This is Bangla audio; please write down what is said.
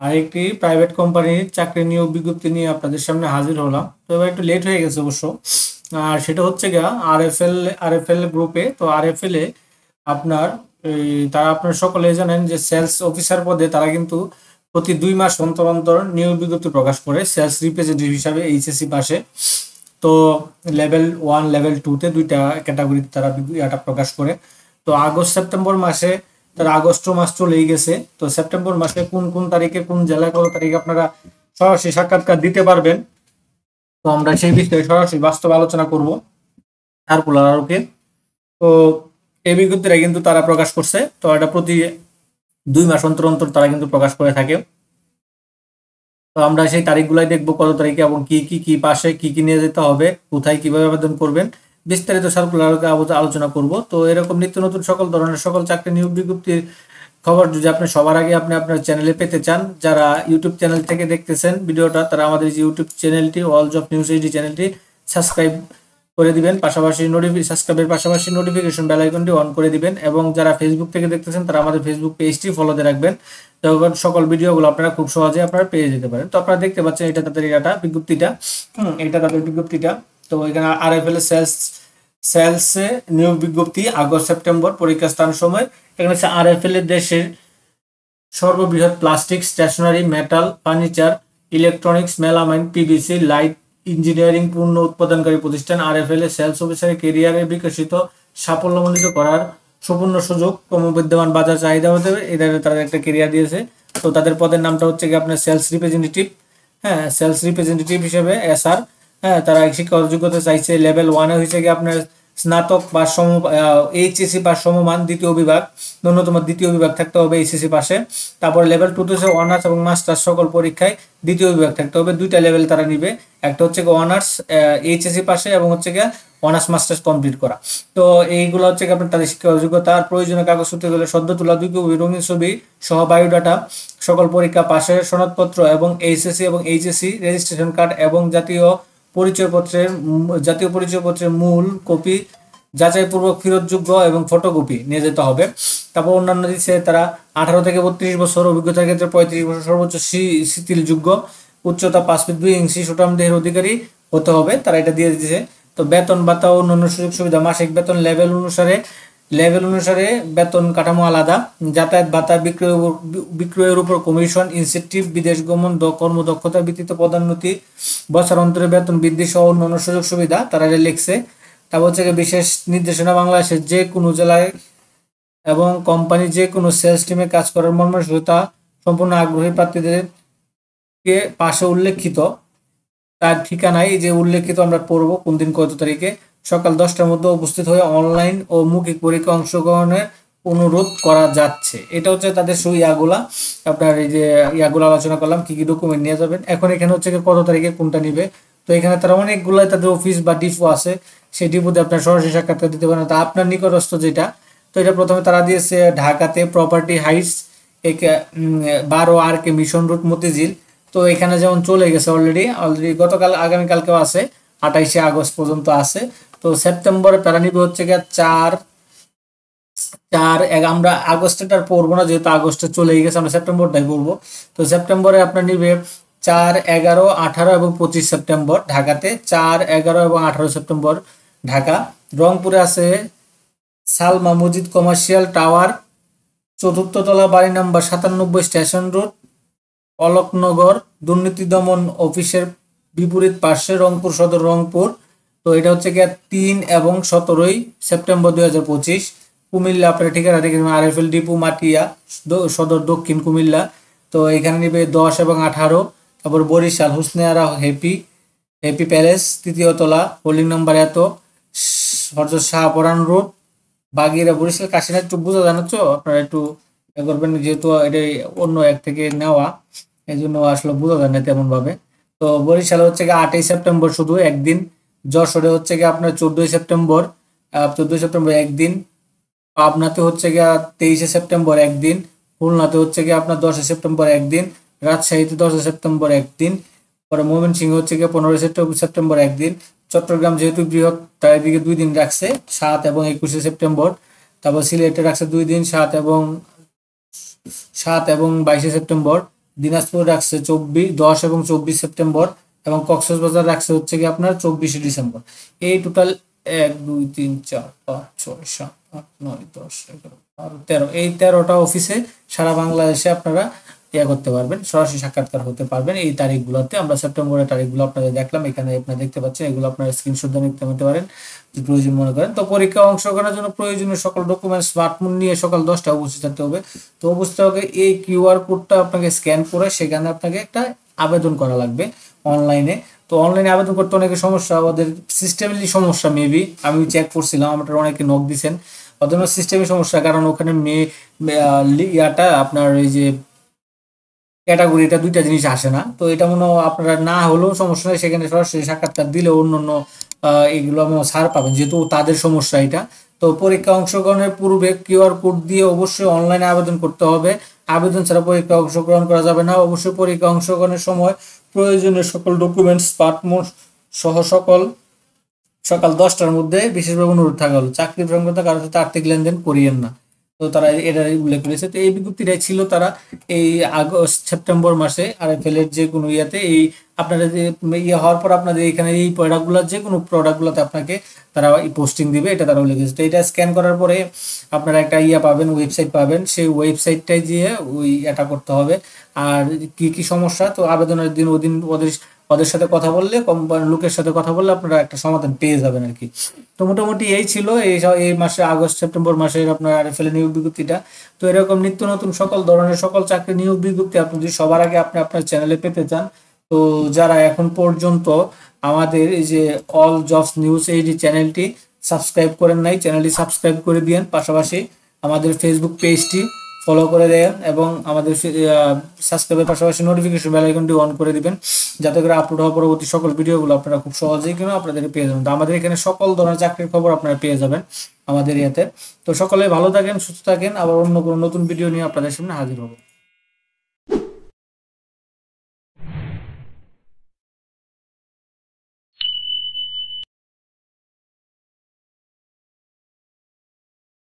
আরেকটি প্রাইভেট কোম্পানির চাকরি নিয়োগ বিজ্ঞপ্তি নিয়ে আপনাদের সামনে হাজির হলাম। তো এবার একটু লেট হয়ে গেছে অবশ্য। আর সেটা হচ্ছে গিয়া আরএফএল গ্রুপে। তো আরএফএল এ আপনার তারা আপনারা সকলে জানেন যে সেলস অফিসার পদে তারা কিন্তু প্রতি ২ মাস অন্তর অন্তর নিয়োগ বিজ্ঞপ্তি প্রকাশ করে সেলস রিপ্রেজেন্টেটিভ হিসাবে এইচএসসি পাশে। তো লেভেল 1 লেভেল 2 তে দুইটা ক্যাটাগরিতে তারা এটা প্রকাশ করে। তো আগস্ট সেপ্টেম্বর মাসে তার আগস্ট মাস চলেই গেছে। তো সেপ্টেম্বর মাসে কোন কোন তারিখে কোন জেলায় কত তারিখে আপনারা সরাসরি সাক্ষাৎকার দিতে পারবেন, তো আমরা সেই বিষয়ে সরাসরি বাস্তব আলোচনা করব সার্কুলার আলোকে। তো এই বিজ্ঞপ্তিটা কিন্তু তারা প্রকাশ করছে। তো এটা প্রতি 2 মাস অন্তর অন্তর তারা কিন্তু প্রকাশ করে থাকে। তো আমরা সেই তারিখগুলাই দেখবো কত তারিখে এবং কি কি কি পাশে কি কি নিয়ে যেতে হবে, কোথায় কিভাবে আবেদন করবেন, বিস্তারিত সার্কুলার আলোচনা করব। তো এরকম নিত্য নতুন সকল ধরনের সকল চাকরি নিয়োগ বিজ্ঞপ্তির খবর যদি আপনি সবার আগে আপনি আপনার চ্যানেলে পেতে চান, যারা ইউটিউব চ্যানেল থেকে দেখতেছেন ভিডিওটা তারা আমাদের যে ইউটিউব চ্যানেলটি অল জব নিউজ এইচডি চ্যানেলটি সাবস্ক্রাইব করে দিবেন, পাশাপাশি সাবস্ক্রাইবের পাশাপাশি নোটিফিকেশন বেল আইকনটি অন করে দিবেন। এবং যারা ফেসবুক থেকে দেখতেছেন তারা আমাদের ফেসবুক পেজটি ফলোতে রাখবেন, তখন সকল ভিডিওগুলো আপনারা খুব সহজে আপনারা পেয়ে যেতে পারেন। তো আপনারা দেখতে পাচ্ছেন এটা তাদের বিজ্ঞপ্তিটা, এটা তাদের বিজ্ঞপ্তিটা। তো এখানে আরএফএল সেলসে নিয়োগ বিজ্ঞপ্তি আগস্ট সেপ্টেম্বর পরীক্ষা স্থান সময়। এখানে হচ্ছে আরএফএল এর দেশের সর্ববৃহৎ plastic, stationery, metal, furniture, electronics, melamine, PVC, light engineering পণ্য উৎপাদনকারী প্রতিষ্ঠান। আরএফএল এর সেলস অফিসারের কেরিয়ারে বিকশিত সাফল্যমণ্ডিত করার সুপূর্ণ সুযোগ, ক্রমবিদ্যমান বাজার চাহিদা হতে হবে, এটা তারা একটা কেরিয়ার দিয়েছে। তো তাদের পদের নামটা হচ্ছে কি আপনার সেলস রিপ্রেজেন্টেটিভ। হ্যাঁ, সেলস রিপ্রেজেন্টেটিভ হিসেবে এসআর। হ্যাঁ, তারা শিক্ষা যোগ্যতা চাইছে লেভেল 1-এ হয়েছে কি আপনার স্নাতক বা এইচএসসি পাস সমমান দ্বিতীয় বিভাগ, ন্যূনতম দ্বিতীয় বিভাগ থাকতে হবে এইচএসসি পাশে। তারপরে লেভেল 2 তে অনার্স এবং মাস্টার্স সকল পরীক্ষায় দ্বিতীয় বিভাগ থাকতে হবে। দুইটা লেভেল তারা নিবে, একটা হচ্ছে অনার্স এইচএসসি পাশে এবং হচ্ছে গিয়ে অনার্স মাস্টার্স কমপ্লিট করা। তো এইগুলো হচ্ছে আপনার তাদের শিক্ষা যোগ্যতা। আর প্রয়োজনীয় কাগজপত্রগুলো সদ্য তোলা 2 কপি রঙিন ছবি সহ বায়োডাটা, সকল পরীক্ষা পাশের সনদপত্র এবং এইচএসসি এবং এইচএসসি রেজিস্ট্রেশন কার্ড এবং জাতীয় পরিচয়পত্রের মূল কপি যাচাইপূর্বক ফেরতযোগ্য এবং ফটোকপি নিয়ে যেতে হবে। তারপর অন্যান্য দিচ্ছে তারা 18 থেকে 32 বছর, অভিজ্ঞতার ক্ষেত্রে 35 বছর সর্বোচ্চ শিথিলযোগ্য, উচ্চতা 5 ফিট 2 ইঞ্চি, সুঠাম দেহের অধিকারী হতে হবে, তারা এটা দিয়ে দিচ্ছে। তো বেতন ভাতা ও অন্যান্য সুযোগ সুবিধা, মাসিক বেতন লেভেল অনুসারে বেতন কাঠামো আলাদা, যাতায়াত ভাতা, বিক্রয়ের উপর কমিশন, ইনসেন্টিভ, বিদেশ গমন, কর্মদক্ষতার ভিত্তিতে পদোন্নতি, বছর অন্তরে বেতন বৃদ্ধি সহ অন্যান্য সুযোগ সুবিধা তারা লিখছে। তারপর হচ্ছে বিশেষ নির্দেশনা, বাংলাদেশের যে কোনো জেলায় এবং কোম্পানি যে কোনো সেলস টিমে কাজ করার মর্মসূচিতা সম্পূর্ণ আগ্রহী প্রার্থীদেরকে পাশে উল্লেখিত তার ঠিকানায় যে উল্লেখিত আমরা পড়বো কোন দিন কত তারিখে সকাল 10টার মধ্যে উপস্থিত হয়ে অনলাইন ও মৌখিক পরীক্ষা অংশগ্রহণের অনুরোধ করা যাচ্ছে। এটা হচ্ছে তাদের ইয়াগুলা, আপনার এই যে ইয়াগুলো আলোচনা করলাম কি কি ডকুমেন্ট নিয়ে যাবেন। এখন এখানে হচ্ছে কত তারিখে কোনটা নিবে। তো এখানে তারা অনেকগুলাই তাদের অফিস বা ডিপো আছে, সেই ডিপোতে আপনার সরাসরি সাক্ষাৎকার দিতে পারেন। তা আপনার নিকটস্থ যেটা, তো এটা প্রথমে তারা দিয়েছে ঢাকাতে property Heights 12 R K mission road Motijheel. তো এখানে যেমন চলে গেছে অলরেডি গতকাল আগামীকালকেও আছে, 28শে আগস্ট পর্যন্ত আছে। তো সেপ্টেম্বরে তারা নিবে হচ্ছে গিয়ে 4 আমরা আগস্টের পড়বো না, যেহেতু আগস্টে চলেই গেছে, আমরা সেপ্টেম্বরটাই পড়বো। তো সেপ্টেম্বরে আপনার নিবে 4, 11, 18 এবং 25 সেপ্টেম্বর ঢাকাতে, 4, 11 এবং 18 সেপ্টেম্বর ঢাকা। রংপুরে আছে সালমা মসজিদ কমার্শিয়াল টাওয়ার, 4র্থ তলা, বাড়ি নাম্বার 97, স্টেশন রোড, অলোকনগর, দুর্নীতি দমন অফিসের বিপরীত পার্শ্বে, রংপুর সদর, রংপুর। তো এটা হচ্ছে গিয়ে 3 এবং 17 সেপ্টেম্বর 2025। কুমিল্লা আপনার ঠিকানা দেখে আরএফএল ডিপো মাটিয়া সদর, দক্ষিণ কুমিল্লা। তো এখানে নিবে 10 এবং 18। তারপর বরিশাল হুসনেয়ারা হ্যাপি প্যালেস, 3য় তলা, হোল্ডিং নাম্বার এত, হযরত শাহপরান রোড, বাগিরা, বরিশাল। কাশিনা একটু বোঝা জানাচ্ছ আপনারা একটু করবেন, যেহেতু এটা অন্য এক থেকে নেওয়া, এই জন্য আসলে বোঝা যায় না তেমন ভাবে। তো বরিশালে হচ্ছে গিয়ে 8ই সেপ্টেম্বর শুধু একদিন, যশোরে হচ্ছে গিয়ে আপনার 14ই সেপ্টেম্বর, 14ই সেপ্টেম্বর একদিন, পাবনাতে হচ্ছে গিয়ে 23শে সেপ্টেম্বর একদিন, খুলনাতে হচ্ছে গিয়ে আপনার 10 সেপ্টেম্বর একদিন, রাজশাহীতে 10 সেপ্টেম্বর একদিন, পরে ময়মনসিংহ হচ্ছে গিয়ে 15 সেপ্টেম্বর একদিন, চট্টগ্রাম যেহেতু বৃহৎ তার এদিকে 2 দিন রাখছে, 7 এবং 21শে সেপ্টেম্বর। তারপর সিলেটে রাখছে 2 দিন, 7 এবং 22শে সেপ্টেম্বর। দিনাজপুর রাখছে 10 এবং 24 সেপ্টেম্বর, এবং কক্সবাজার রাখছে হচ্ছে কি আপনার 24 ডিসেম্বর। এই টোটাল 1 2 3 4 5 6 7 8 9 10 11 12 13, এই 13টা অফিসে সারা বাংলাদেশে আপনারা করতে পারবেন, সরাসরি সাক্ষাৎকার হতে পারবেন। এই তারিখগুলোতে আমরা সেপ্টেম্বরের তারিখগুলো আপনাদের দেখলাম, এখানে আপনারা দেখতে পাচ্ছেন, এগুলো আপনারা স্ক্রিনশট দিয়ে নিতে পারেন যদি প্রয়োজন মনে করেন। তো পরীক্ষায় অংশগ্রহণের জন্য প্রয়োজনীয় সকল ডকুমেন্টস স্মার্টফোন নিয়ে সকাল 10টায় উপস্থিত থাকতে হবে। তো উপস্থিত হবে, এই কিউআর কোডটা আপনাকে স্ক্যান করে সেখানে আপনাকে একটা আবেদন করা লাগবে অনলাইনে। তো অনলাইনে আবেদন করতে অনেকে সমস্যা, ওদের সিস্টেমেরই সমস্যা মেবি, আমি চেক করছিলাম, আমার অনেকে নক দিছেন, ওদের সিস্টেমের সমস্যা, কারণ ওখানে ইয়াটা আপনার এই যে ক্যাটাগরিটা দুইটা জিনিস আসে না। তো এটা মনে হয় আপনারা না হলেও সমস্যা নেই, সেখানে সরাসরি সাক্ষাৎকার দিলে অন্য অন্য এগুলো ছাড় পাবেন, যেহেতু তাদের সমস্যা এটা। তো পরীক্ষা অংশগ্রহণের পূর্বে কিউআর কোড দিয়ে অবশ্যই অনলাইনে আবেদন করতে হবে, আবেদন ছাড়া পরীক্ষা অংশগ্রহণ করা যাবে না। অবশ্যই পরীক্ষা অংশগ্রহণের সময় প্রয়োজনীয় সকল ডকুমেন্টস স্মার্টফোন সহ সকাল 10টার মধ্যে বিশেষভাবে অনুরোধ থাকা হলো, চাকরি সংক্রান্ত কারোর সাথে আর্থিক লেনদেন করিয়েন না। তো তারা এটা উল্লেখ করেছে। তো এই বিজ্ঞপ্তিটাই ছিল তারা এই আগস্ট সেপ্টেম্বর মাসে আরএফএল এর যে কোনো ইয়াতে, এই আপনারা যে ইয়ে হওয়ার পর আপনাদের এখানে এই প্রোডাক্টগুলো, যে কোনো প্রোডাক্টগুলোতে আপনাকে তারা এই পোস্টিং দিবে, এটা তারা উল্লেখ করেছে। তো এটা স্ক্যান করার পরে আপনারা একটা পাবেন, ওয়েবসাইট পাবেন, সেই ওয়েবসাইটটায় গিয়ে এটা করতে হবে। আর কি কি সমস্যা, তো আবেদনের দিন ওদিন ওদের ওদের সাথে কথা বললে, কোম্পানির লোকের সাথে কথা বললে আপনারা একটা সমাধান পেয়ে যাবেন আর কি। তো মোটামুটি এই ছিল এই মাসে আগস্ট সেপ্টেম্বর মাসের আপনার আরএফএল নিয়োগ বিজ্ঞপ্তিটা। তো এরকম নিত্য নতুন সকল ধরনের সকল চাকরি নিয়োগ বিজ্ঞপ্তি আপনি যদি সবার আগে আপনি আপনার চ্যানেলে পেতে চান, তো যারা এখন পর্যন্ত আমাদের এই যে অল জবস নিউজ এই যে চ্যানেলটি সাবস্ক্রাইব করেন নাই, চ্যানেলটি সাবস্ক্রাইব করে দিয়েন, পাশাপাশি আমাদের ফেসবুক পেজটি ফলো করে দেন, এবং আমাদের সাবস্ক্রাইবের পাশাপাশি নোটিফিকেশন বেল আইকনটি অন করে দিবেন, যাতে করে আপলোড হওয়া পরবর্তী সকল ভিডিওগুলো আপনারা খুব সহজেই কিন্তু আপনাদের পেয়ে যাবেন। তো আমাদের এখানে সকল ধরনের চাকরির খবর আপনারা পেয়ে যাবেন আমাদের ইয়াতে। তো সকলে ভালো থাকেন, সুস্থ থাকেন, আবার অন্য কোনো নতুন ভিডিও নিয়ে আপনাদের সামনে হাজির হবো।